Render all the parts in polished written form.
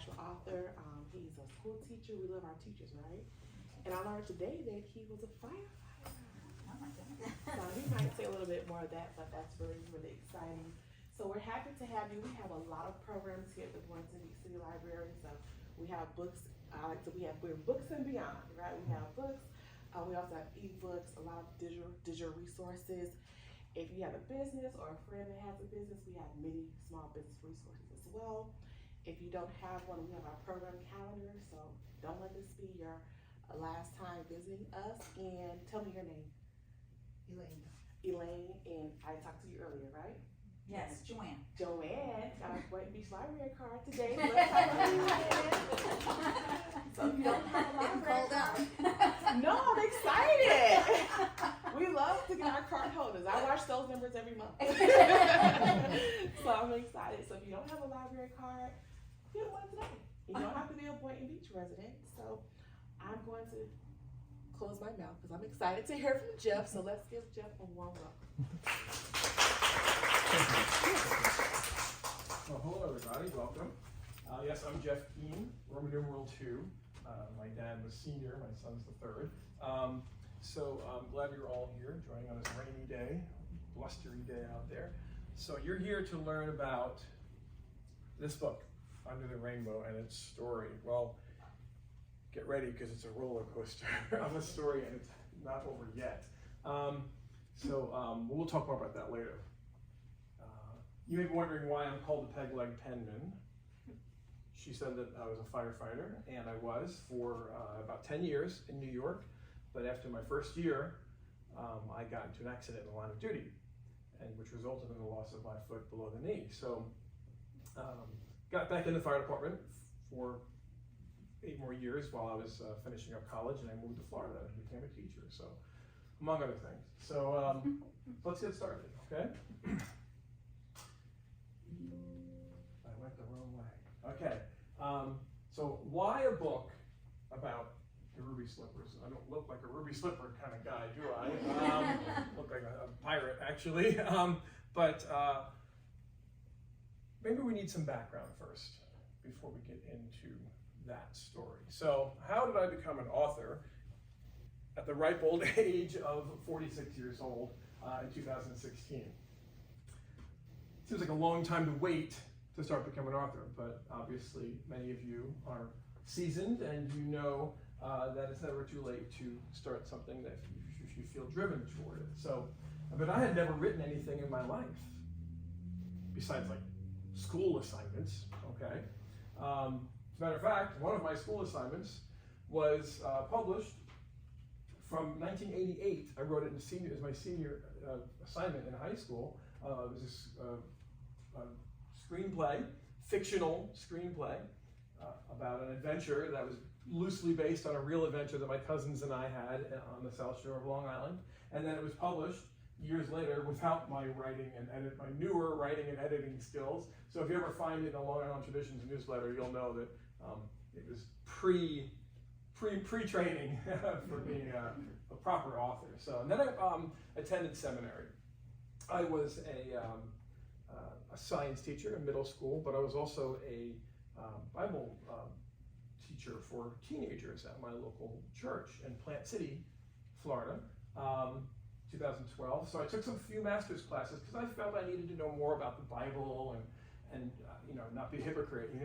actual author. He's a school teacher. We love our teachers, right? And I learned today that he was a firefighter. Oh my goodness. So he might say a little bit more of that, but that's really, really exciting. So we're happy to have you. We have a lot of programs here at the Boynton Beach City Library. So we have books. We're books and beyond, right? We have books. We also have ebooks, a lot of digital resources. If you have a business or a friend that has a business, we have many small business resources as well. If you don't have one, we have our program calendar, so don't let this be your last time visiting us. And tell me your name. Elaine, and I talked to you earlier, right? Yes, Joanne. Joanne got our Boynton Beach Library card today. Let's have her in. So if you don't have a library card, no, I'm excited. We love to get our card holders. I watch those numbers every month. So I'm excited. So if you don't have a library card, get one today. You don't have to be a Boynton Beach resident. So I'm going to close my mouth because I'm excited to hear from Jeff. So let's give Jeff a warm welcome. Well, hello everybody, welcome. Yes, I'm Jeff Keene, Roman numeral II. My dad was senior, my son's the third. So I'm glad you're all here, joining on this rainy day, blustery day out there. So you're here to learn about this book, Under the Rainbow, and its story. Well, get ready because it's a roller coaster of a story and it's not over yet. We'll talk more about that later. You may be wondering why I'm called the Peg Leg Penman. She said that I was a firefighter, and I was for about 10 years in New York. But after my first year, I got into an accident in the line of duty, and which resulted in the loss of my foot below the knee. So got back in the fire department for 8 more years while I was finishing up college, and I moved to Florida and became a teacher, so among other things. So let's get started, okay? I went the wrong way. Okay, so why a book about the ruby slippers? I don't look like a ruby slipper kind of guy, do I? Look like a pirate, actually. Maybe we need some background first before we get into that story. So how did I become an author at the ripe old age of 46 years old in 2016? Seems like a long time to wait to start becoming an author, but obviously many of you are seasoned and you know that it's never too late to start something that you feel driven toward it. So, but I had never written anything in my life besides like school assignments, okay? As a matter of fact, one of my school assignments was published from 1988. I wrote it as my senior assignment in high school. It was this screenplay, fictional screenplay, about an adventure that was loosely based on a real adventure that my cousins and I had on the South Shore of Long Island. And then it was published years later without my my newer writing and editing skills. So if you ever find it in the Long Island Traditions newsletter, you'll know that it was pre-training for being a proper author. So, and then I attended seminary. I was a science teacher in middle school, but I was also a Bible teacher for teenagers at my local church in Plant City, Florida, 2012. So I took some few master's classes because I felt I needed to know more about the Bible and not be a hypocrite, and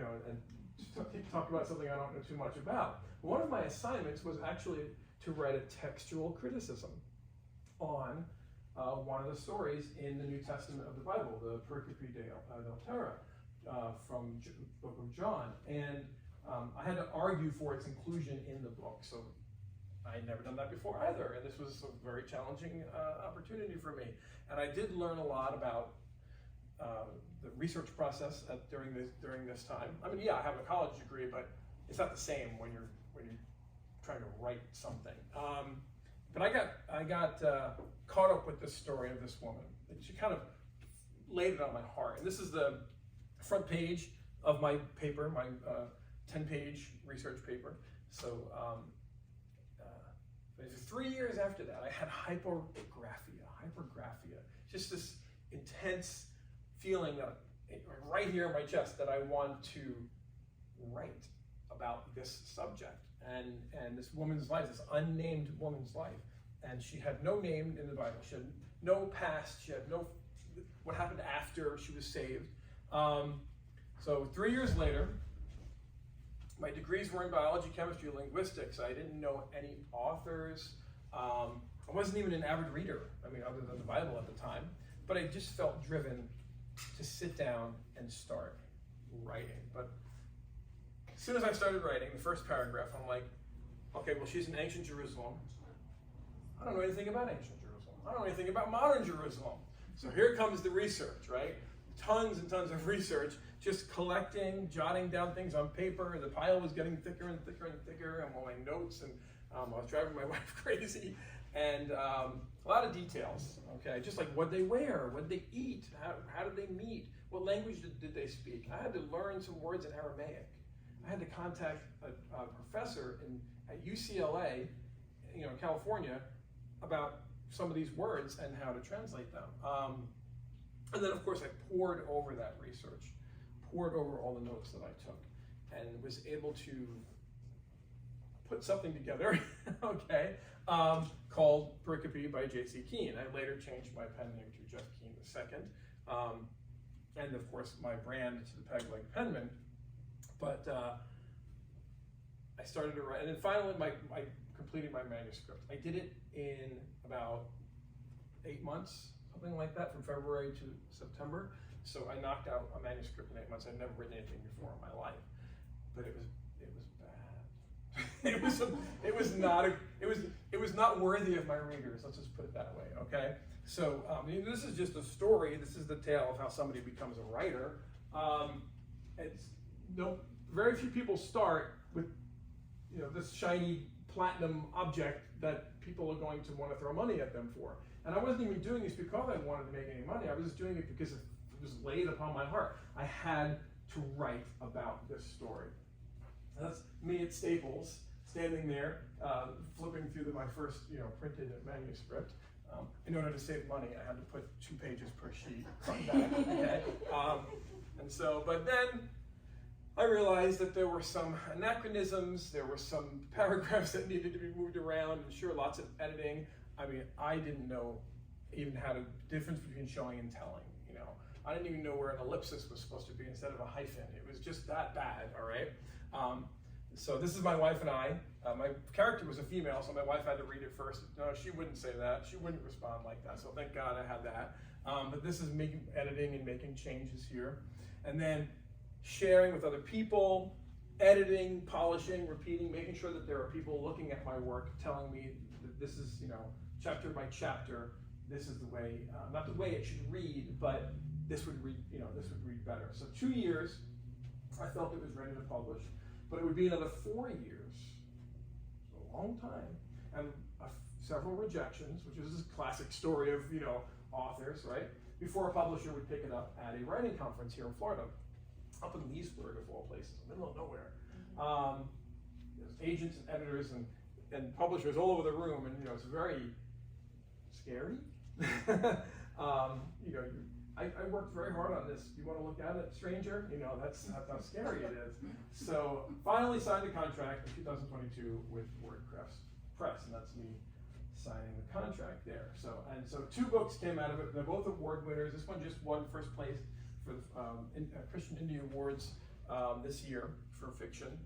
talk about something I don't know too much about. One of my assignments was actually to write a textual criticism on one of the stories in the New Testament of the Bible, the Pericope del Terra, from the book of John. And I had to argue for its inclusion in the book. So I had never done that before either. And this was a very challenging opportunity for me. And I did learn a lot about the research process during this time. I mean, yeah, I have a college degree, but it's not the same when you're trying to write something. But I got caught up with this story of this woman. She kind of laid it on my heart. And this is the front page of my paper, my 10-page research paper. So 3 years after that, I had hypergraphia, just this intense feeling right here in my chest that I want to write about this subject and this woman's life, this unnamed woman's life. And she had no name in the Bible. She had no past. She had no what happened after she was saved. So 3 years later, my degrees were in biology, chemistry, linguistics. I didn't know any authors. I wasn't even an avid reader, other than the Bible at the time. But I just felt driven to sit down and start writing. But as soon as I started writing, the first paragraph, I'm like, okay, well, she's in ancient Jerusalem. I don't know anything about ancient Jerusalem. I don't know anything about modern Jerusalem. So here comes the research, right? Tons and tons of research, just collecting, jotting down things on paper. The pile was getting thicker and thicker and thicker, and all my notes, and I was driving my wife crazy. And a lot of details, okay? Just like what they wear, what they eat, how did they meet, what language did they speak. I had to learn some words in Aramaic. I had to contact a professor at UCLA, California, about some of these words and how to translate them. And then, of course, I poured over that research, poured over all the notes that I took, and was able to put something together, okay, called Pericope by J.C. Keene. I later changed my pen name to Jeff Keene II, and of course my brand to the Peg-Leg Penman. But I started to write, and then finally I completed my manuscript. I did it in about 8 months, something like that, from February to September. So I knocked out a manuscript in 8 months. I'd never written anything before in my life, but it was bad. it was not worthy of my readers. Let's just put it that way. Okay. So this is just a story. This is the tale of how somebody becomes a writer. Very few people start with this shiny platinum object that people are going to want to throw money at them for. And I wasn't even doing this because I wanted to make any money. I was just doing it because it was laid upon my heart. I had to write about this story. And that's me at Staples, standing there, flipping through my first, printed manuscript. In order to save money, I had to put 2 pages per sheet front back. Okay? But then I realized that there were some anachronisms, there were some paragraphs that needed to be moved around, and sure, lots of editing. I didn't know even the difference between showing and telling, I didn't even know where an ellipsis was supposed to be instead of a hyphen. It was just that bad, all right? So this is my wife and I. My character was a female, so my wife had to read it first. No, she wouldn't say that. She wouldn't respond like that, so thank God I had that. But this is me editing and making changes here. And then sharing with other people, editing, polishing, repeating, making sure that there are people looking at my work, telling me that this is, chapter by chapter, this is the way, not the way it should read, but this would read, this would read better. So 2 years, I felt it was ready to publish, but it would be another 4 years, so a long time, and several rejections, which is a classic story of, authors, right? Before a publisher would pick it up at a writing conference here in Florida, up in Leesburg of all places, in the middle of nowhere. There's agents and editors and publishers all over the room, and it's very scary. I worked very hard on this. You want to look at it, stranger? That's how scary it is. So finally signed a contract in 2022 with WordPress Press, and that's me signing the contract there. So 2 books came out of it. They're both award winners. This one just won first place for the Christian Indie Awards this year for fiction.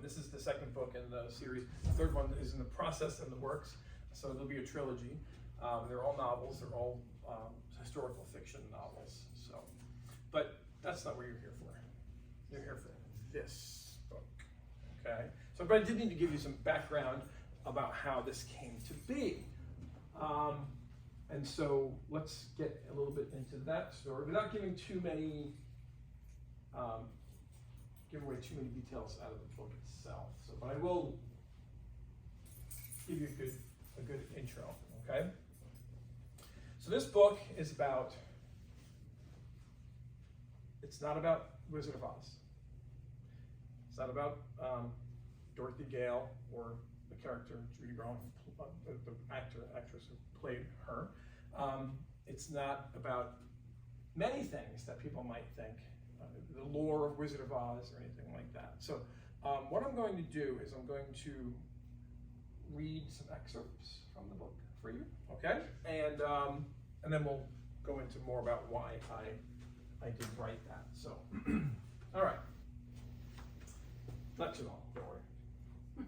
This is the 2nd book in the series. The 3rd one is in the process and the works, so there'll be a trilogy. They're all novels. They're all historical fiction novels. But that's not what you're here for. You're here for this book, okay? But I did need to give you some background about how this came to be. And so let's get a little bit into that story without giving give away too many details out of the book itself. But I will give you a good intro, okay? So this book is it's not about Wizard of Oz. It's not about Dorothy Gale or the character Judy Garland, the actress who played her. It's not about many things that people might think the lore of Wizard of Oz or anything like that. So what I'm going to do is I'm going to read some excerpts from the book for you, okay? And then we'll go into more about why I did write that. So, all right. Not too long, don't worry.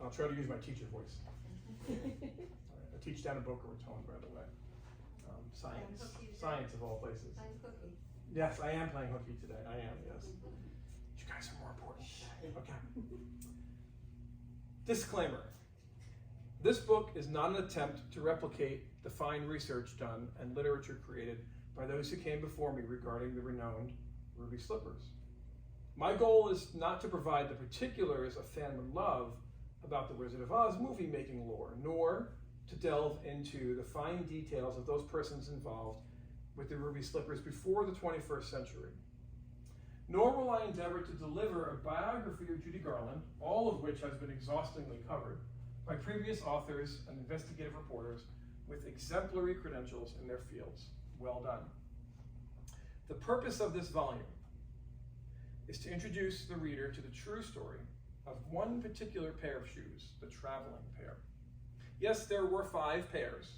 I'll try to use my teacher voice. I teach down in Boca Raton, by the way. Science of all places. Yes, I am playing hooky today. I am, yes. You guys are more important today. Okay. Disclaimer. This book is not an attempt to replicate the fine research done and literature created by those who came before me regarding the renowned ruby slippers. My goal is not to provide the particulars a fan would love about the Wizard of Oz movie-making lore, nor to delve into the fine details of those persons involved with the ruby slippers before the 21st century. Nor will I endeavor to deliver a biography of Judy Garland, all of which has been exhaustingly covered by previous authors and investigative reporters with exemplary credentials in their fields. Well done. The purpose of this volume is to introduce the reader to the true story of one particular pair of shoes, the traveling pair. Yes, there were 5 pairs,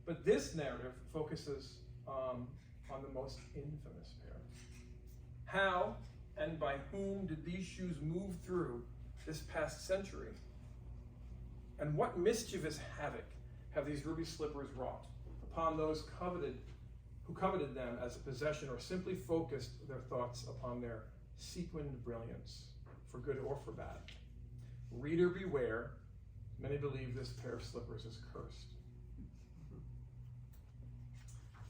but this narrative focuses on the most infamous pair. How and by whom did these shoes move through this past century? And what mischievous havoc have these ruby slippers wrought upon those who coveted them as a possession or simply focused their thoughts upon their sequined brilliance, for good or for bad? Reader beware, many believe this pair of slippers is cursed.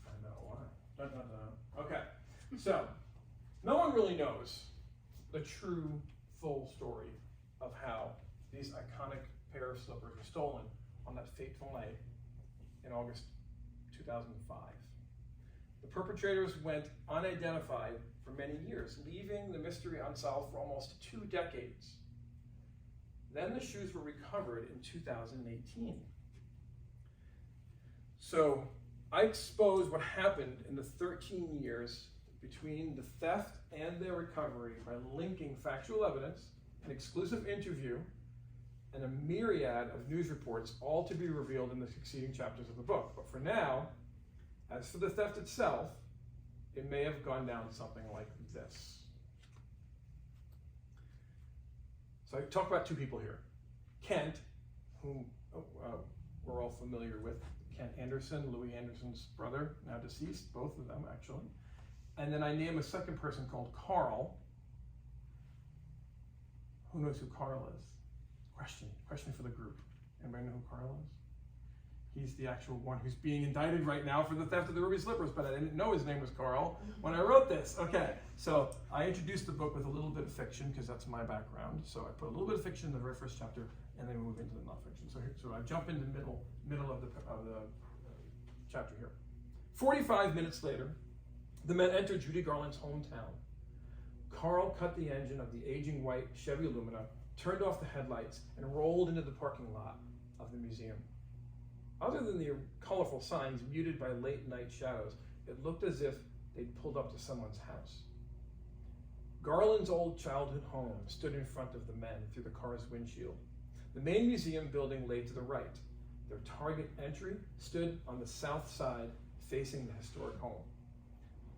Find out why. Dun, dun, dun. Okay, so no one really knows the true full story of how these iconic pair of slippers were stolen on that fateful night in August 2005. The perpetrators went unidentified for many years, leaving the mystery unsolved for almost 2 decades. Then the shoes were recovered in 2018. So I expose what happened in the 13 years between the theft and their recovery by linking factual evidence, an exclusive interview, and a myriad of news reports, all to be revealed in the succeeding chapters of the book. But for now, as for the theft itself, it may have gone down something like this. So I talk about 2 people here. Kent, whom we're all familiar with, Kent Anderson, Louis Anderson's brother, now deceased, both of them actually. And then I name a second person called Carl. Who knows who Carl is? Question for the group. Anybody know who Carl is? He's the actual one who's being indicted right now for the theft of the ruby slippers, but I didn't know his name was Carl when I wrote this. Okay, so I introduced the book with a little bit of fiction because that's my background. So I put a little bit of fiction in the very first chapter, and then we move into the nonfiction. So I jump into the middle of the chapter here. 45 minutes later, the men entered Judy Garland's hometown. Carl cut the engine of the aging white Chevy Lumina, turned off the headlights, and rolled into the parking lot of the museum. Other than the colorful signs muted by late night shadows, it looked as if they'd pulled up to someone's house. Garland's old childhood home stood in front of the men through the car's windshield. The main museum building lay to the right. Their target entry stood on the south side, facing the historic home,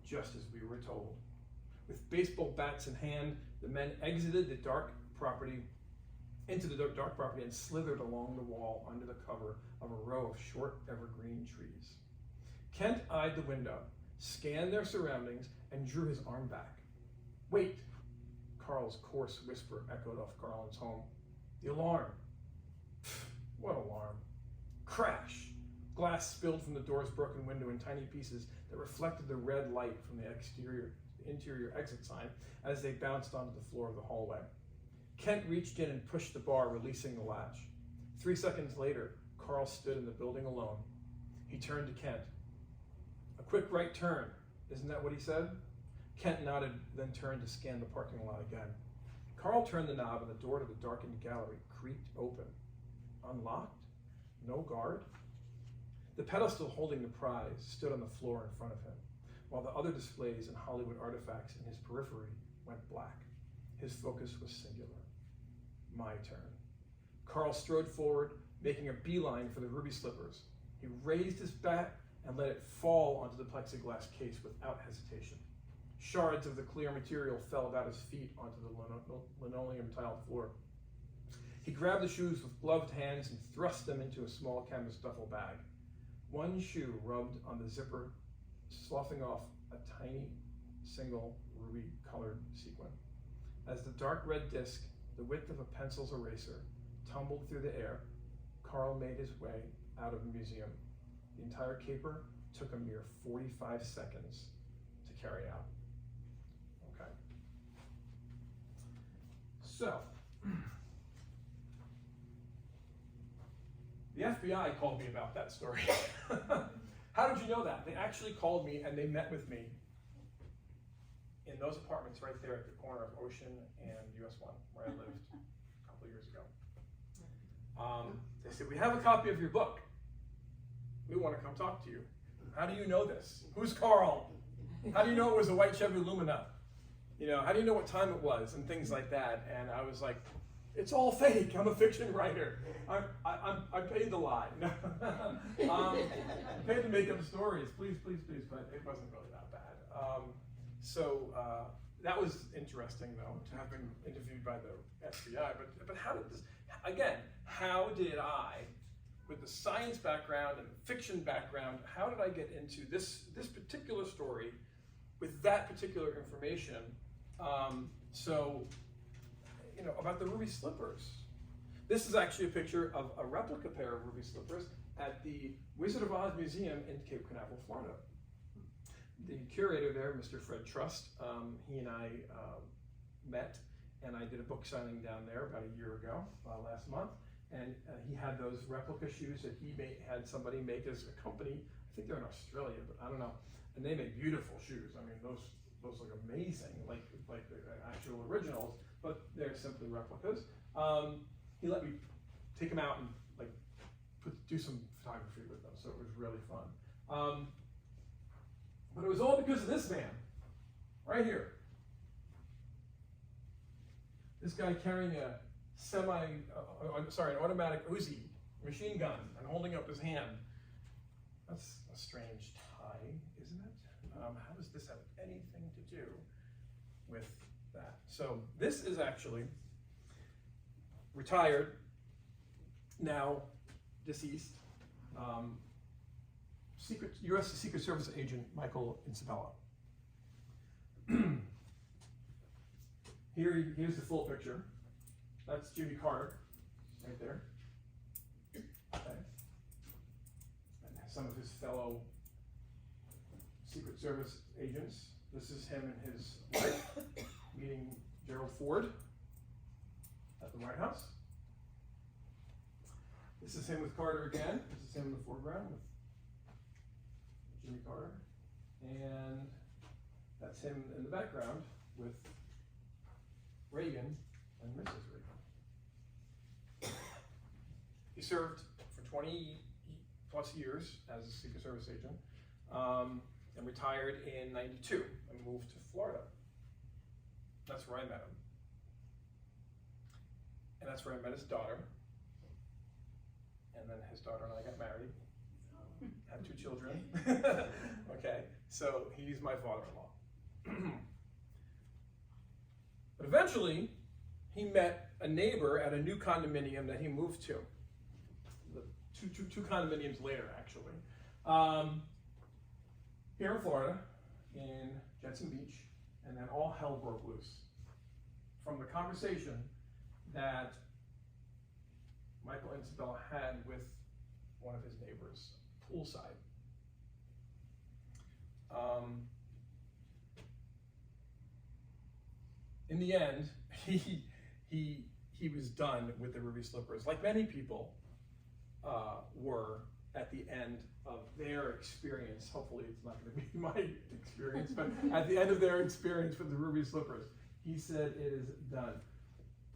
just as we were told. With baseball bats in hand, the men exited the dark property and slithered along the wall under the cover of a row of short evergreen trees. Kent eyed the window, scanned their surroundings, and drew his arm back. "Wait!" Carl's coarse whisper echoed off Garland's home. "The alarm." What alarm? Crash! Glass spilled from the door's broken window in tiny pieces that reflected the red light from the interior exit sign as they bounced onto the floor of the hallway. Kent reached in and pushed the bar, releasing the latch. 3 seconds later, Carl stood in the building alone. He turned to Kent. "A quick right turn, isn't that what he said?" Kent nodded, then turned to scan the parking lot again. Carl turned the knob and the door to the darkened gallery creaked open. Unlocked? No guard? The pedestal holding the prize stood on the floor in front of him. while the other displays and Hollywood artifacts in his periphery went black. His focus was singular. My turn. Carl strode forward, making a beeline for the ruby slippers. He raised his bat and let it fall onto the plexiglass case without hesitation. Shards of the clear material fell about his feet onto the linoleum tiled floor. He grabbed the shoes with gloved hands and thrust them into a small canvas duffel bag. One shoe rubbed on the zipper, sloughing off a tiny, single, ruby-colored sequin. As the dark red disc, the width of a pencil's eraser, tumbled through the air, Carl made his way out of the museum. The entire caper took a mere 45 seconds to carry out. Okay. So, the FBI called me about that story. How did you know that? They actually called me and they met with me in those apartments right there at the corner of Ocean and US 1, where I lived a couple of years ago. They said, we have a copy of your book. We want to come talk to you. How do you know this? Who's Carl? How do you know it was a white Chevy Lumina? You know, how do you know what time it was and things like that? And I was like, it's all fake. I'm a fiction writer. I paid to lie. I paid to make up stories. Please, please, please. But it wasn't really that bad. So that was interesting, though, to have been interviewed by the FBI. But how did this? Again, how did I, with the science background and the fiction background, how did I get into this particular story with that particular information? So, you know, about the ruby slippers. This is actually a picture of a replica pair of ruby slippers at the Wizard of Oz Museum in Cape Canaveral, Florida. The curator there, Mr. Fred Trust, he and I met, and I did a book signing down there about a year ago, last month. And he had those replica shoes that he had somebody make as a company. I think they're in Australia, but I don't know. And they make beautiful shoes. I mean, those look amazing, like the actual originals, but they're simply replicas. He let me take them out and do some photography with them, so it was really fun. But it was all because of this man, right here. This guy carrying an automatic Uzi machine gun and holding up his hand. That's a strange tie, isn't it? How does this have anything to do with that? So this is actually retired, now deceased, U.S. Secret Service agent Michael Insabella. Here's the full picture. That's Jimmy Carter, right there. Okay. And some of his fellow Secret Service agents. This is him and his wife meeting Gerald Ford at the White House. This is him with Carter again. This is him in the foreground with Jimmy Carter. And that's him in the background with Reagan and Mrs. Reagan. He served for 20 plus years as a Secret Service agent and retired in '92 and moved to Florida. That's where I met him. And that's where I met his daughter. And then his daughter and I got married, had 2 children. Okay, so he's my father-in-law. But eventually, he met a neighbor at a new condominium that he moved to. Two condominiums later, actually. Here in Florida, in Jetson Beach, and then all hell broke loose from the conversation that Michael Insabella had with one of his neighbors, poolside. In the end, he was done with the ruby slippers, like many people were at the end of their experience. Hopefully it's not going to be my experience, but at the end of their experience with the ruby slippers, he said it is done.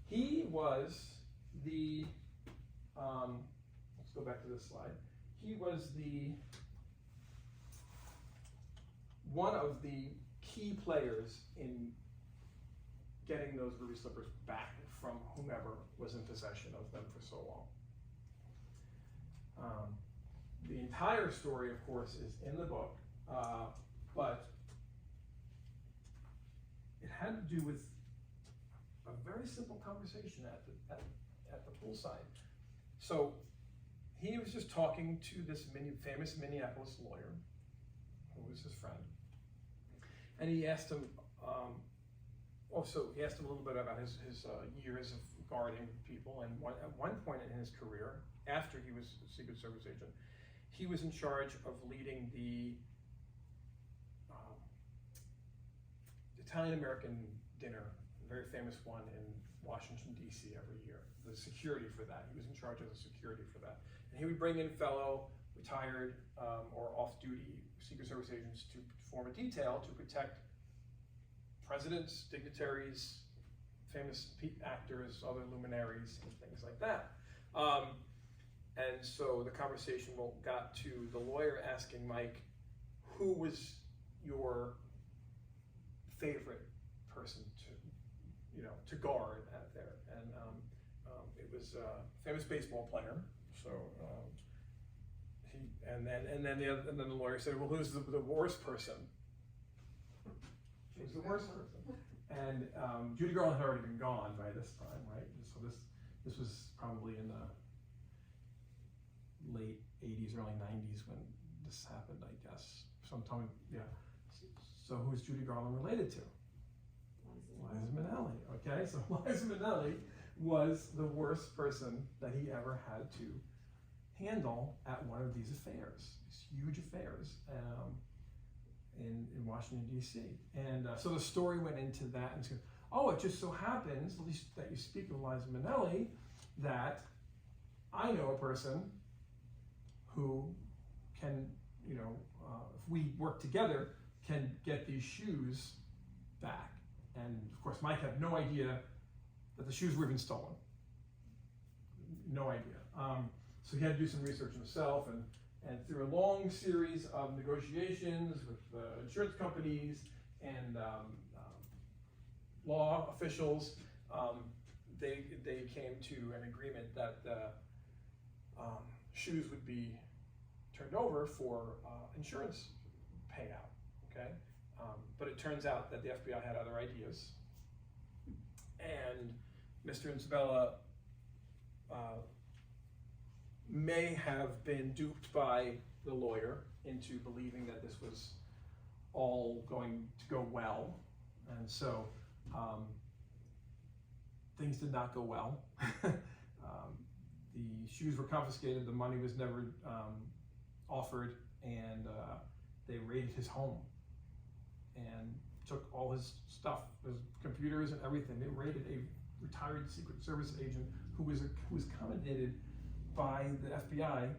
He was the, let's go back to this slide. He was one of the key players in getting those ruby slippers back from whomever was in possession of them for so long. The entire story, of course, is in the book, but it had to do with a very simple conversation at the poolside. So he was just talking to this famous Minneapolis lawyer, who was his friend, and he asked him. He asked him a little bit about his years of guarding people, and at one point in his career, after he was a Secret Service agent, he was in charge of leading the Italian-American dinner, a very famous one in Washington, D.C. every year. The security for that, he was in charge of the security for that. And he would bring in fellow retired or off-duty Secret Service agents to form a detail to protect presidents, dignitaries, famous actors, other luminaries, and things like that. And so the conversation got to the lawyer asking Mike, who was your favorite person to guard out there? And it was a famous baseball player. So and then the lawyer said, well, who's the worst person? Who's the worst person? And Judy Garland had already been gone by this time, right? So this was probably in the late 80s, early 90s when this happened, I guess. Sometime, yeah. So who's Judy Garland related to? Liza Minnelli. Okay, so Liza Minnelli was the worst person that he ever had to handle at one of these affairs, these huge affairs in Washington, D.C. And so the story went into that and said, oh, it just so happens, at least that you speak of Liza Minnelli, that I know a person who can, if we work together, can get these shoes back. And of course, Mike had no idea that the shoes were even stolen. No idea. So he had to do some research himself, and through a long series of negotiations with insurance companies and law officials, they came to an agreement that the shoes would be turned over for insurance payout. Okay, but it turns out that the FBI had other ideas, and Mr. and Isabella may have been duped by the lawyer into believing that this was all going to go well, and so things did not go well. The shoes were confiscated, the money was never offered, and they raided his home and took all his stuff, his computers and everything. They raided a retired Secret Service agent who was commended by the FBI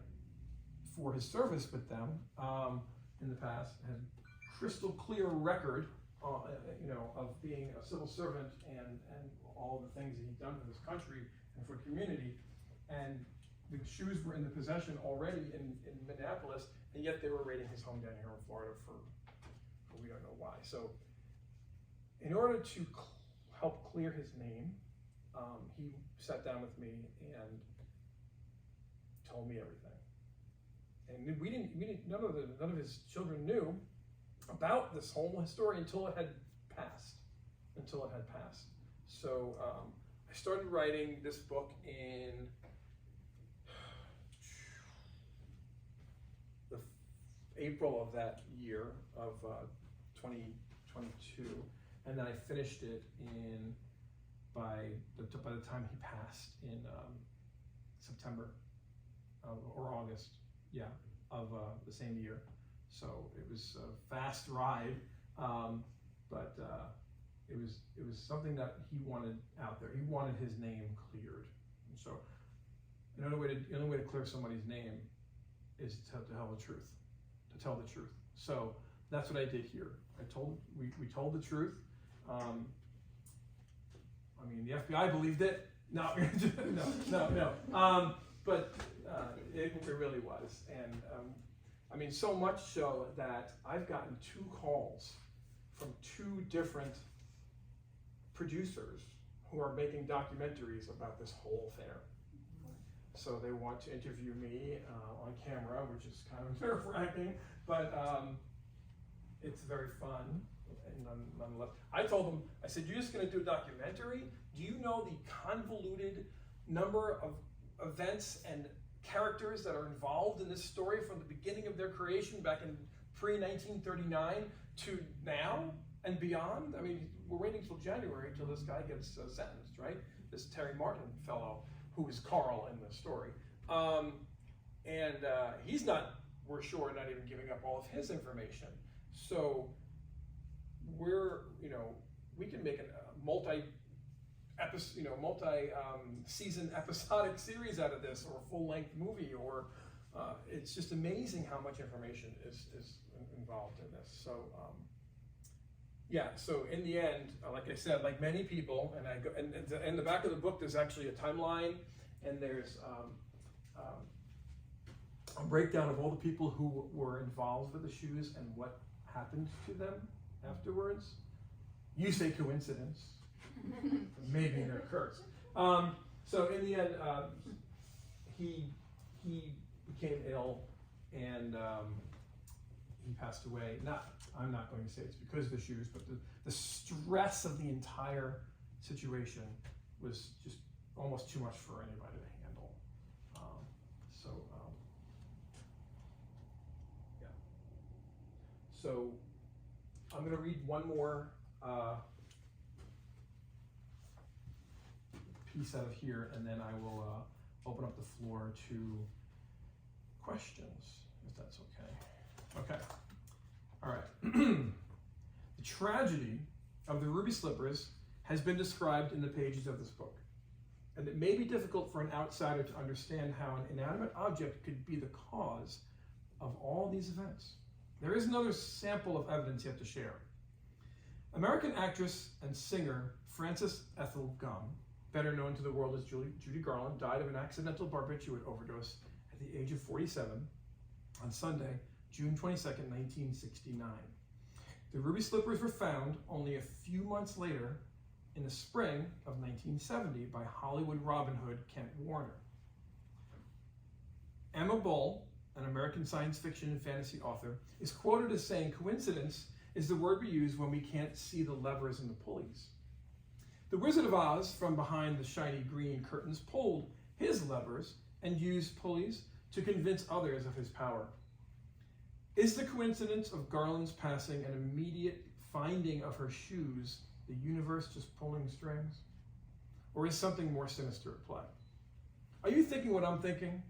for his service with them in the past, had crystal clear record, of being a civil servant and all the things that he'd done for this country and for community. And the shoes were in the possession already in Minneapolis, and yet they were raiding his home down here in Florida for we don't know why. So in order to help clear his name, he sat down with me and told me everything. And we didn't none of his children knew about this whole story until it had passed. So I started writing this book in the April of that year of 2022, and then I finished it by the time he passed in September or August, of the same year. So it was a fast ride, but it was something that he wanted out there. He wanted his name cleared, and so the only way to clear somebody's name is to tell the truth. So that's what I did here. We told the truth. The FBI believed it. No, no. But it really was, and I mean, so much so that I've gotten 2 calls from 2 different producers who are making documentaries about this whole fair. So they want to interview me on camera, which is kind of nerve-wracking, but it's very fun. And nonetheless, I told them, I said, you're just going to do a documentary? Do you know the convoluted number of events and characters that are involved in this story from the beginning of their creation back in pre-1939 to now and beyond? I mean, we're waiting till January till this guy gets sentenced, right? This Terry Martin fellow, who is Carl in the story. He's not, we're sure, not even giving up all of his information. So we can make a multi-season episodic series out of this, or a full-length movie, or it's just amazing how much information is involved in this. So so in the end, like I said, like many people, and in the back of the book there's actually a timeline, and there's a breakdown of all the people who were involved with the shoes and what happened to them afterwards. You say coincidence, maybe an curse. So in the end, he became ill, and he passed away. I'm not going to say it's because of the shoes, but the stress of the entire situation was just almost too much for anybody to handle. So I'm going to read one more piece out of here, and then I will open up the floor to questions, if that's okay. Okay. All right. The tragedy of the ruby slippers has been described in the pages of this book, and it may be difficult for an outsider to understand how an inanimate object could be the cause of all these events. There is another sample of evidence yet to share. American actress and singer Frances Ethel Gum, better known to the world as Judy Garland, died of an accidental barbiturate overdose at the age of 47 on Sunday, June 22nd, 1969. The ruby slippers were found only a few months later in the spring of 1970 by Hollywood Robin Hood Kent Warner. Emma Bull, an American science fiction and fantasy author, is quoted as saying, "Coincidence is the word we use when we can't see the levers and the pulleys." The Wizard of Oz, from behind the shiny green curtains, pulled his levers and used pulleys to convince others of his power. Is the coincidence of Garland's passing and immediate finding of her shoes the universe just pulling strings? Or is something more sinister at play? Are you thinking what I'm thinking?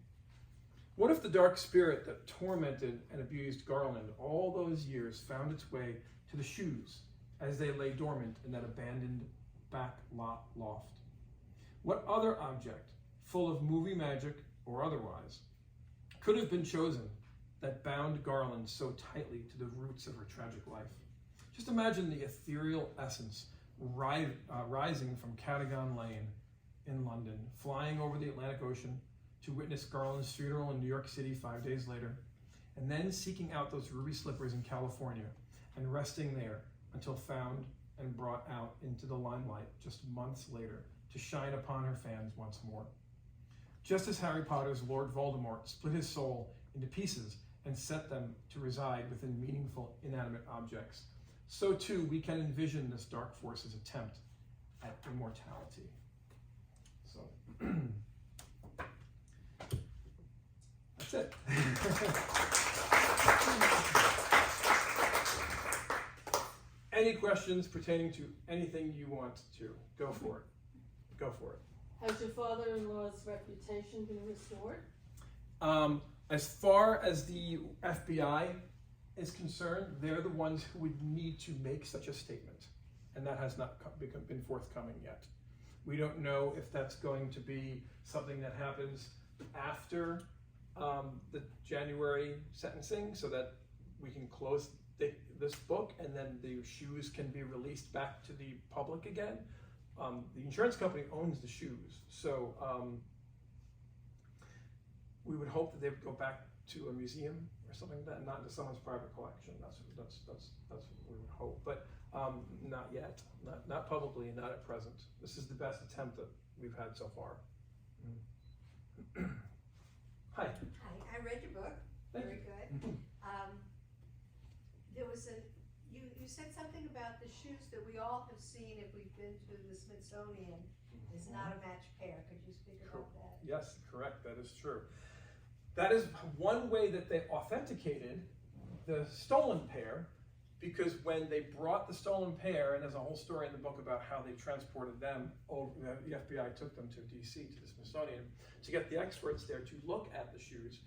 What if the dark spirit that tormented and abused Garland all those years found its way to the shoes as they lay dormant in that abandoned back lot loft? What other object, full of movie magic or otherwise, could have been chosen that bound Garland so tightly to the roots of her tragic life? Just imagine the ethereal essence rising from Cadogan Lane in London, flying over the Atlantic Ocean to witness Garland's funeral in New York City 5 days later, and then seeking out those ruby slippers in California and resting there until found and brought out into the limelight just months later to shine upon her fans once more. Just as Harry Potter's Lord Voldemort split his soul into pieces and set them to reside within meaningful inanimate objects, so too we can envision this dark force's attempt at immortality. So that's it. Any questions pertaining to anything you want to? Go for it. Go for it. Has your father-in-law's reputation been restored? As far as the FBI is concerned, they're the ones who would need to make such a statement, and that has not been forthcoming yet. We don't know if that's going to be something that happens after the January sentencing, so that we can close this book and then the shoes can be released back to the public again. The insurance company owns the shoes, so we would hope that they would go back to a museum or or something like that, not into someone's private collection. That's what we would hope, but not yet, not publicly, not at present. This is the best attempt that we've had so far. Hi. Hi, I read your book, very good. There was you said something about the shoes that we all have seen if we've been to the Smithsonian is not a matched pair. Could you speak about that? Yes, correct, that is true. That is one way that they authenticated the stolen pair, because when they brought the stolen pair, and there's a whole story in the book about how they transported them over, the FBI took them to DC, to the Smithsonian, to get the experts there to look at the shoes.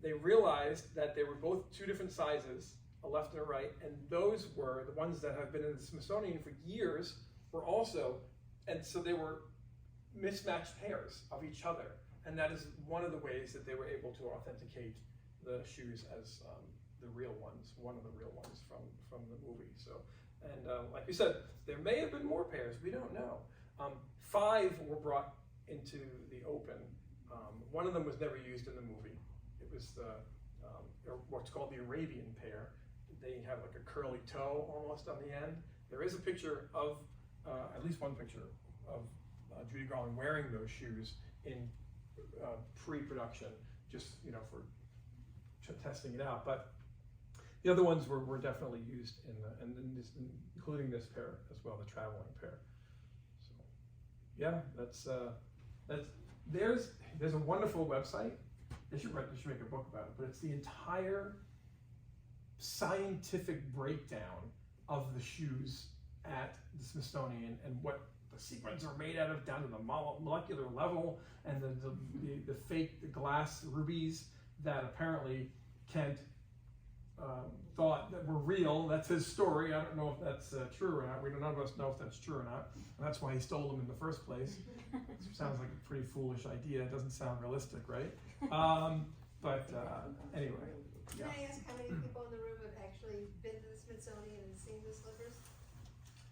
They realized that they were both two different sizes, a left and a right, and those were the ones that have been in the Smithsonian for years, were also, and so they were mismatched pairs of each other. And that is one of the ways that they were able to authenticate the shoes as the real ones, one of the real ones from the movie. So, and like you said, there may have been more pairs, we don't know. 5 were brought into the open. One of them was never used in the movie. It was what's called the Arabian pair. They have like a curly toe almost on the end. There is a picture of, at least one picture of Judy Garland wearing those shoes in pre-production, just for testing it out. But the other ones were definitely used including this pair as well, the traveling pair. So yeah, there's a wonderful website. They should make a book about it, but it's the entire scientific breakdown of the shoes at the Smithsonian and what the sequins are made out of down to the molecular level, and the fake glass rubies that apparently Kent thought that were real. That's his story. I don't know if that's true or not. None of us know if that's true or not. And that's why he stole them in the first place. It sounds like a pretty foolish idea. It doesn't sound realistic, right? Anyway. Can I ask how many people in the room have actually been to the Smithsonian and seen the slippers?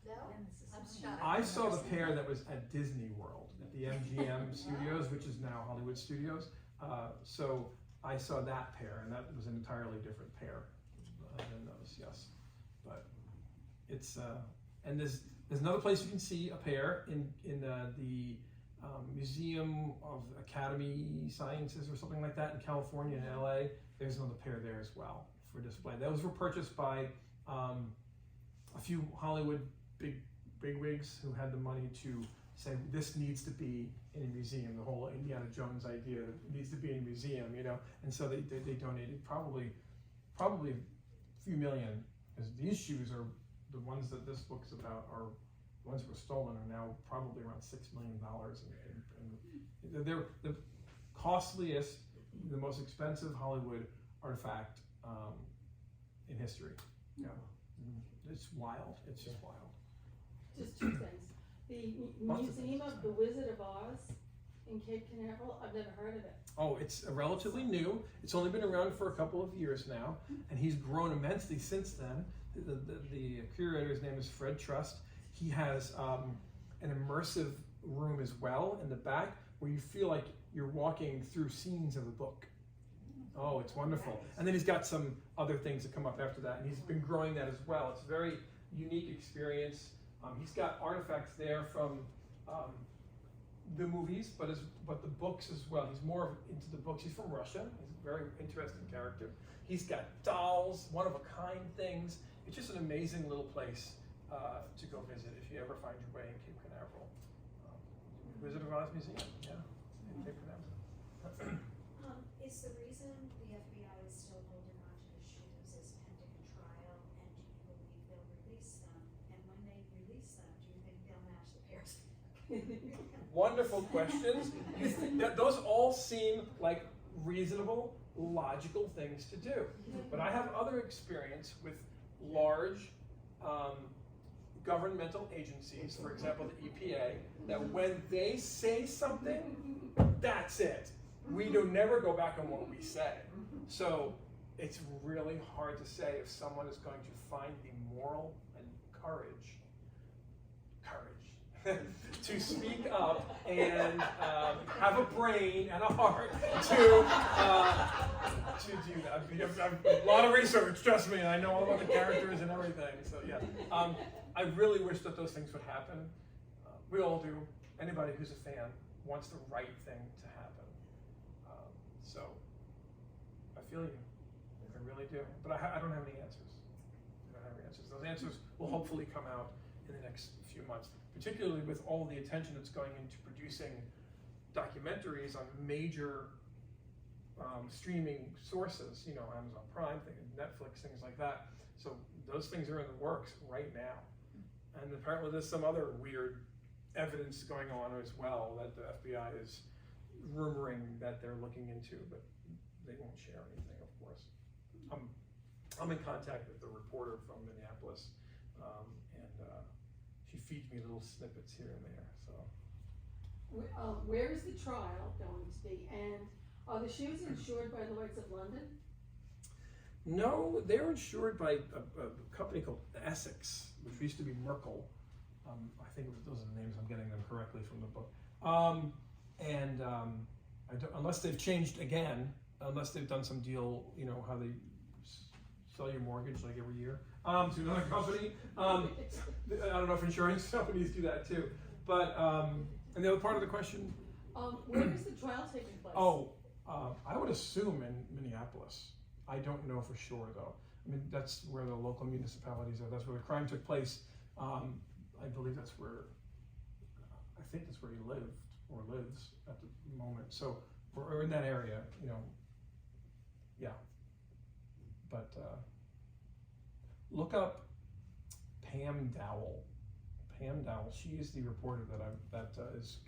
No? I'm shocked. I saw the pair that was at Disney World, at the MGM Studios, which is now Hollywood Studios. So I saw that pair, and that was an entirely different pair than those, yes. But it's, and there's another place you can see a pair in the Museum of Academy Sciences or something like that in California and LA. There's another pair there as well for display. Those were purchased by a few Hollywood bigwigs who had the money to say this needs to be in a museum. The whole Indiana Jones idea needs to be in a museum, and so they donated probably a few million, because these shoes are the ones that this book's about are the ones that were stolen are now probably around $6 million, and they're the costliest, the most expensive Hollywood artifact in history. Yeah, it's wild. It's just wild. Just two things. The Museum of the Wizard of Oz in Cape Canaveral, I've never heard of it. Oh, it's relatively new. It's only been around for a couple of years now, and he's grown immensely since then. The curator's name is Fred Trust. He has an immersive room as well in the back where you feel like you're walking through scenes of the book. Oh, it's wonderful. And then he's got some other things that come up after that, and he's been growing that as well. It's a very unique experience. He's got artifacts there from the movies, but the books as well. He's more into the books. He's from Russia. He's a very interesting character. He's got dolls, one-of-a-kind things. It's just an amazing little place to go visit if you ever find your way in Cape Canaveral. Wizard of Oz Museum, yeah, in Cape Canaveral. Is the reason the FBI is still holding on to the shoes is pending a trial, and do you believe they'll release them? And when they release them, do you think they'll match the pairs? Wonderful questions. Those all seem like reasonable, logical things to do. But I have other experience with large governmental agencies, for example, the EPA, that when they say something, that's it. We do never go back on what we say. So it's really hard to say if someone is going to find the moral and courage to speak up and have a brain and a heart to do that. I've a lot of research, trust me. I know all about the characters and everything. So yeah, I really wish that those things would happen. We all do. Anybody who's a fan wants the right thing to happen. So I feel you. I really do. But I don't have any answers. I don't have any answers. Those answers will hopefully come out in the next few months, particularly with all the attention that's going into producing documentaries on major streaming sources, you know, Amazon Prime, Netflix, things like that. So those things are in the works right now. And apparently there's some other weird evidence going on as well that the FBI is rumoring that they're looking into, but they won't share anything, of course. I'm in contact with the reporter from Minneapolis, and she feeds me little snippets here and there. So, Where is the trial going to be, and are the shoes insured by Lloyd's of London? no, they're insured by a company called Essex, which used to be Merkel. I think those are the names. I'm getting them correctly from the book. Unless they've changed again, unless they've done some deal, you know, how they sell your mortgage like every year to another company. I don't know if insurance companies do that too. But and the other part of the question. Where is the trial taking place? I would assume in Minneapolis. I don't know for sure though. I mean, that's where the local municipalities are. That's where the crime took place. I believe that's where. I think that's where he lived or lives at the moment. So we're in that area, you know. Yeah. But look up Pam Dowell. Pam Dowell. She is the reporter that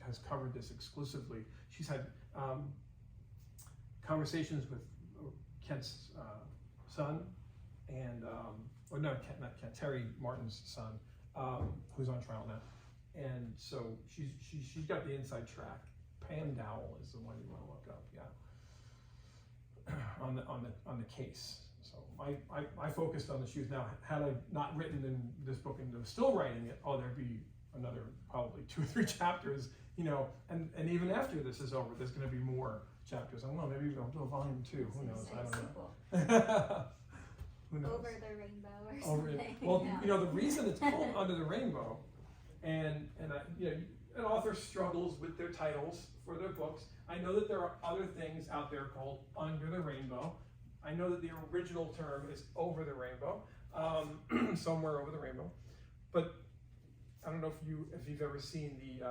has covered this exclusively. She's had conversations with Kent's son and or no, not Kent, Terry Martin's son, who's on trial now. And so she's got the inside track. Pam Dowell is the one you want to look up, yeah. On the case. So I focused on the shoes. Now, had I not written in this book and was still writing it, there'd be another probably 2 or 3 chapters, you know, and even after this is over, there's going to be more chapters. I don't know, maybe we'll do a volume 2. Who knows? I don't know. Who knows? Over the rainbow or something. Well, you know, the reason it's called Under the Rainbow, and you know, an author struggles with their titles for their books. I know that there are other things out there called Under the Rainbow. I know that the original term is Over the Rainbow, somewhere over the rainbow. But I don't know if you've ever seen the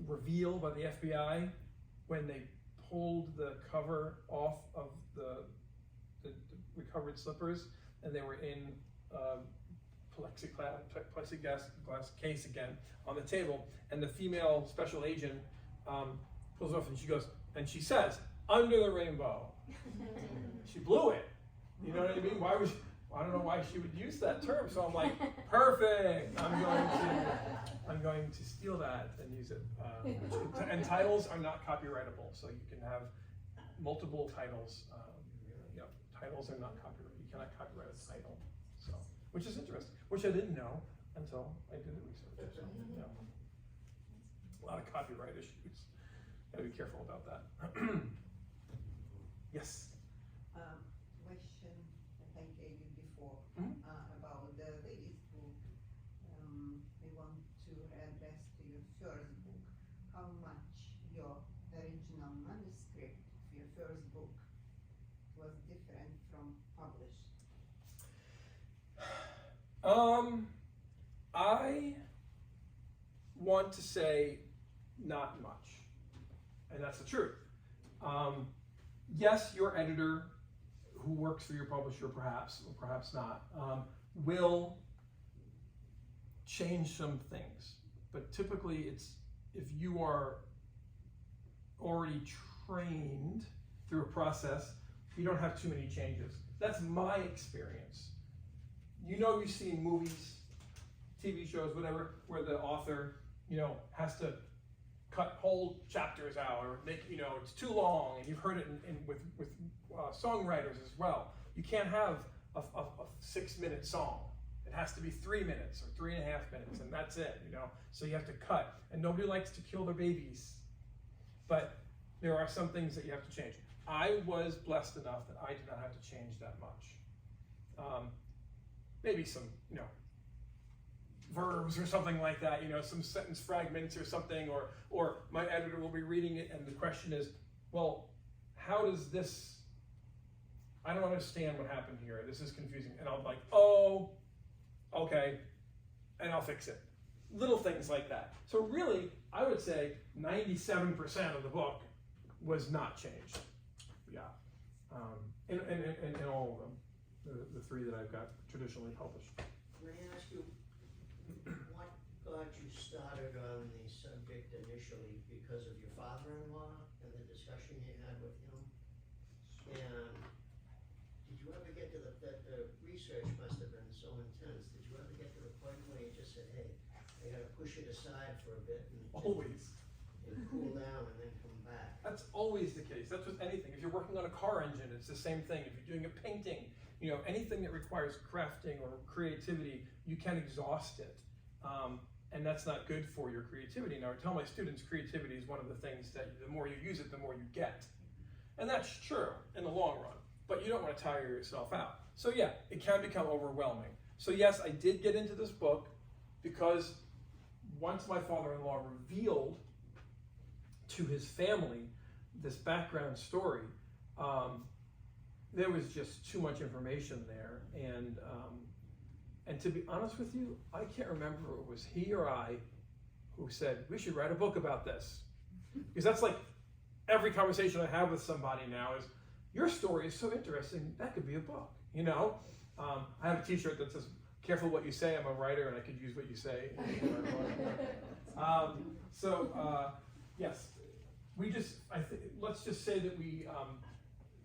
reveal by the FBI when they pulled the cover off of the recovered slippers, and they were in plexiglass case again on the table, and the female special agent pulls it off, and she goes, and she says, "Under the rainbow." She blew it. You know what I mean? I don't know why she would use that term. So I'm like, perfect. I'm going to steal that and use it. And titles are not copyrightable, so you can have multiple titles. Titles are not copyrighted. You cannot copyright a title. So, which is interesting. Which I didn't know until I did the research. So, a lot of copyright issues. Gotta be careful about that. Yes. Question that I gave you before about the latest book. I want to address to your first book. How much your original manuscript of your first book was different from published? I want to say not much, and that's the truth. Yes, your editor, who works for your publisher, perhaps or perhaps not, will change some things. But typically, it's if you are already trained through a process, you don't have too many changes. That's my experience. You know, you see movies, TV shows, whatever, where the author, you know, has to cut whole chapters out, or make, you know, it's too long, and you've heard it with songwriters as well. You can't have a 6-minute song. It has to be 3 minutes or 3.5 minutes, and that's it, you know? So you have to cut. And nobody likes to kill their babies. But there are some things that you have to change. I was blessed enough that I did not have to change that much. Maybe some, you know, verbs or something like that, you know, some sentence fragments or something, or my editor will be reading it and the question is, well, how does this, I don't understand what happened here, this is confusing, and I'll be like, oh, okay, and I'll fix it. Little things like that. So really, I would say 97% of the book was not changed. Yeah, in all of them, the 3 that I've got traditionally published. May I ask you, what got you started on the subject initially? Because of your father-in-law and the discussion you had with him? And did you ever get to the research must have been so intense, did you ever get to the point where you just said, hey, I gotta push it aside for a bit and Always. and cool down and then come back? That's always the case. That's with anything. If you're working on a car engine, it's the same thing. If you're doing a painting, you know, anything that requires crafting or creativity, you can exhaust it. And that's not good for your creativity. Now, I tell my students creativity is one of the things that the more you use it, the more you get. And that's true in the long run, but you don't want to tire yourself out. So yeah, it can become overwhelming. So yes, I did get into this book because once my father-in-law revealed to his family this background story, there was just too much information there, and to be honest with you, I can't remember if it was he or I who said we should write a book about this, because that's like every conversation I have with somebody now is, your story is so interesting that could be a book, you know. I have a T-shirt that says, "Careful what you say. I'm a writer, and I could use what you say." Yes, we just let's just say that we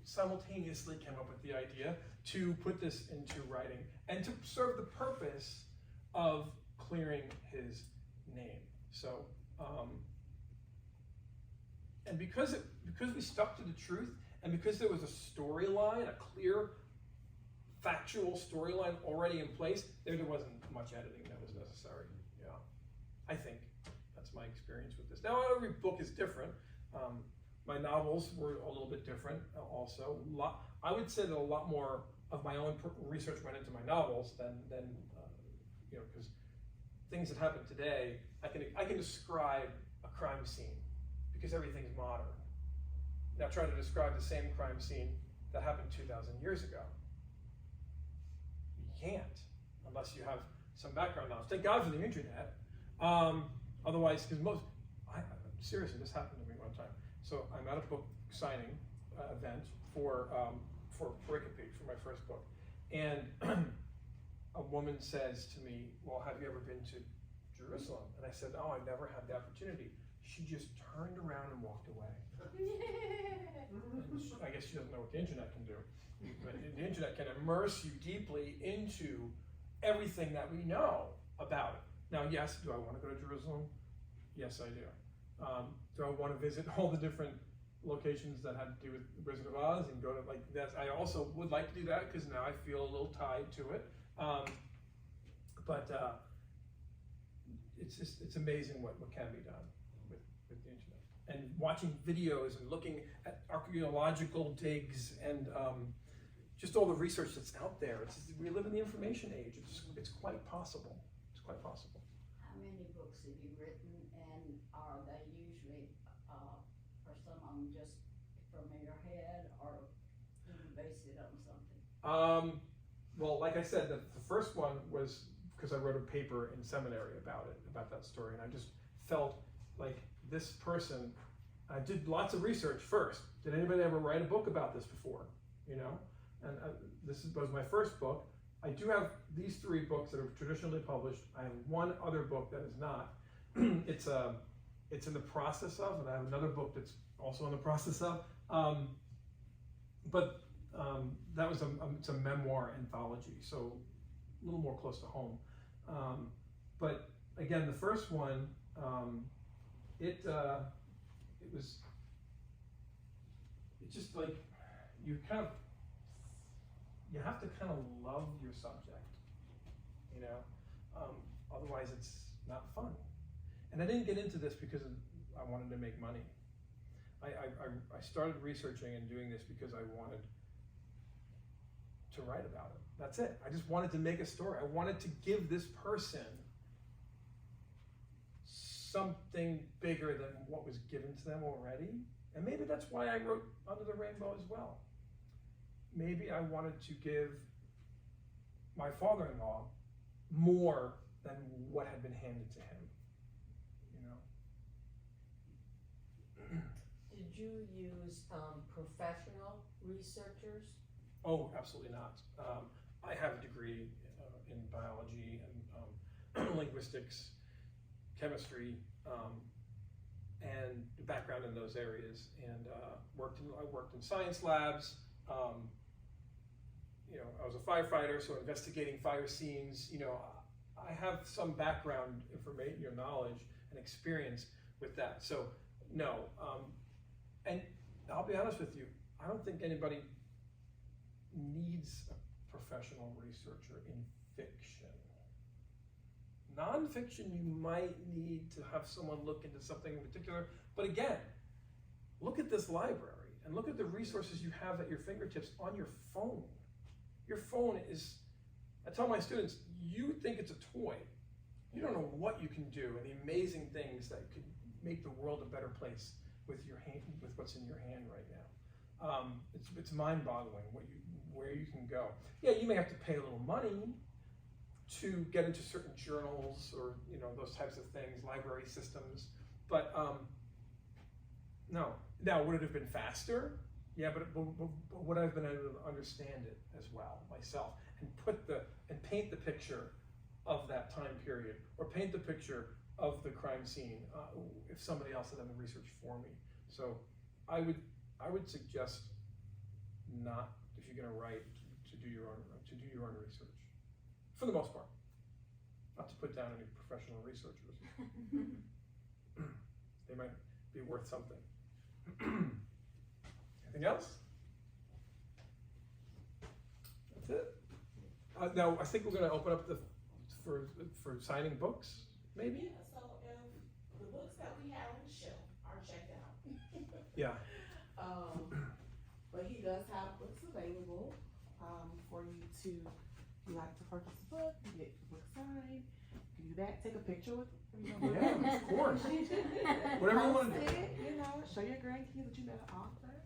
simultaneously came up with the idea to put this into writing and to serve the purpose of clearing his name. So, and because we stuck to the truth, and because there was a storyline, a clear, factual storyline already in place, there wasn't much editing that was necessary. Yeah, I think that's my experience with this. Now, every book is different. My novels were a little bit different also. I would say that a lot more of my own research went into my novels than you know, because things that happen today, I can describe a crime scene because everything's modern. Now try to describe the same crime scene that happened 2,000 years ago. You can't, unless you have some background knowledge. Thank God for the internet. Otherwise, because seriously, this happened to me one time. So I'm at a book signing event for Pericope, for my first book, and a woman says to me, "Well, have you ever been to Jerusalem?" And I said, "Oh, I've never had the opportunity." She just turned around and walked away. And I guess she doesn't know what the internet can do. But the internet can immerse you deeply into everything that we know about it. Now, yes, do I want to go to Jerusalem? Yes, I do. Do I want to visit all the different locations that had to do with the Wizard of Oz and go to like that? I also would like to do that because now I feel a little tied to it. It's amazing what can be done with the internet. And watching videos and looking at archaeological digs and just all the research that's out there. We live in the information age. It's quite possible. It's quite possible. How many books have you written, and are they usually, are some of them just from your head, or do you base it on something? Well, like I said, the first one was because I wrote a paper in seminary about that story, and I just felt like this person, I did lots of research first. Did anybody ever write a book about this before? You know, and this was my first book. I do have these 3 books that are traditionally published. I have one other book that is not. It's in the process of, and I have another book that's also in the process of. That was it's a memoir anthology, so a little more close to home. But again, the first one, it's just like you have to kind of love your subject you know? Otherwise it's not fun. And I didn't get into this because I wanted to make money. I started researching and doing this because I wanted to write about it. That's it. I just wanted to make a story. I wanted to give this person something bigger than what was given to them already. And maybe that's why I wrote Under the Rainbow as well. Maybe I wanted to give my father-in-law more than what had been handed to him, you know? Did you use professional researchers? Oh, absolutely not. I have a degree in biology and linguistics, chemistry, and background in those areas, and I worked in science labs. You know, I was a firefighter, so investigating fire scenes. You know, I have some background information, knowledge and experience with that. So no, and I'll be honest with you, I don't think anybody needs a professional researcher in fiction. Nonfiction, you might need to have someone look into something in particular, but again, look at this library and look at the resources you have at your fingertips on your phone. Your phone is, I tell my students, you think it's a toy. You don't know what you can do and the amazing things that could make the world a better place with your hand, with what's in your hand right now. It's mind-boggling where you can go. Yeah, you may have to pay a little money to get into certain journals or those types of things, library systems. But no. Now, would it have been faster? Yeah, but would I have been able to understand it as well myself and paint the picture of that time period, or paint the picture of the crime scene if somebody else had done the research for me? So I would suggest not, if you're going to write, to do your own research, for the most part. Not to put down any professional researchers. They might be worth something. Anything else? That's it. Now I think we're going to open up for signing books, maybe. Yeah. So if the books that we have on the shelf are checked out. Yeah. But he does have books available for you to. If you like to purchase a book, you get the book signed. You do that. Take a picture with. Yeah, of course. Whatever you want to do. Show your grandkids that you met an author.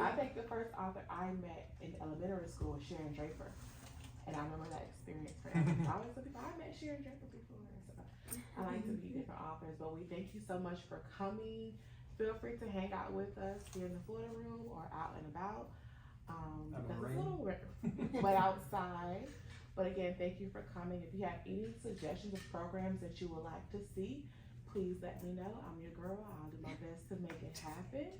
I think the first author I met in elementary school was Sharon Draper, and I remember that experience forever. I always tell people I met Sharon Draper before. So I like to meet different authors, but we thank you so much for coming. Feel free to hang out with us here in the Florida room or out and about. Because it's a little wet outside. But again, thank you for coming. If you have any suggestions of programs that you would like to see, please let me know. I'm your girl. I'll do my best to make it happen.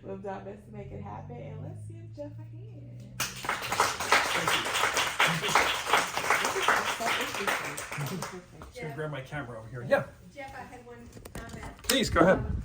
We'll do our best to make it happen. And let's give Jeff a hand. I'm just gonna grab my camera over here. Yeah. Jeff, I had one comment. Please go ahead.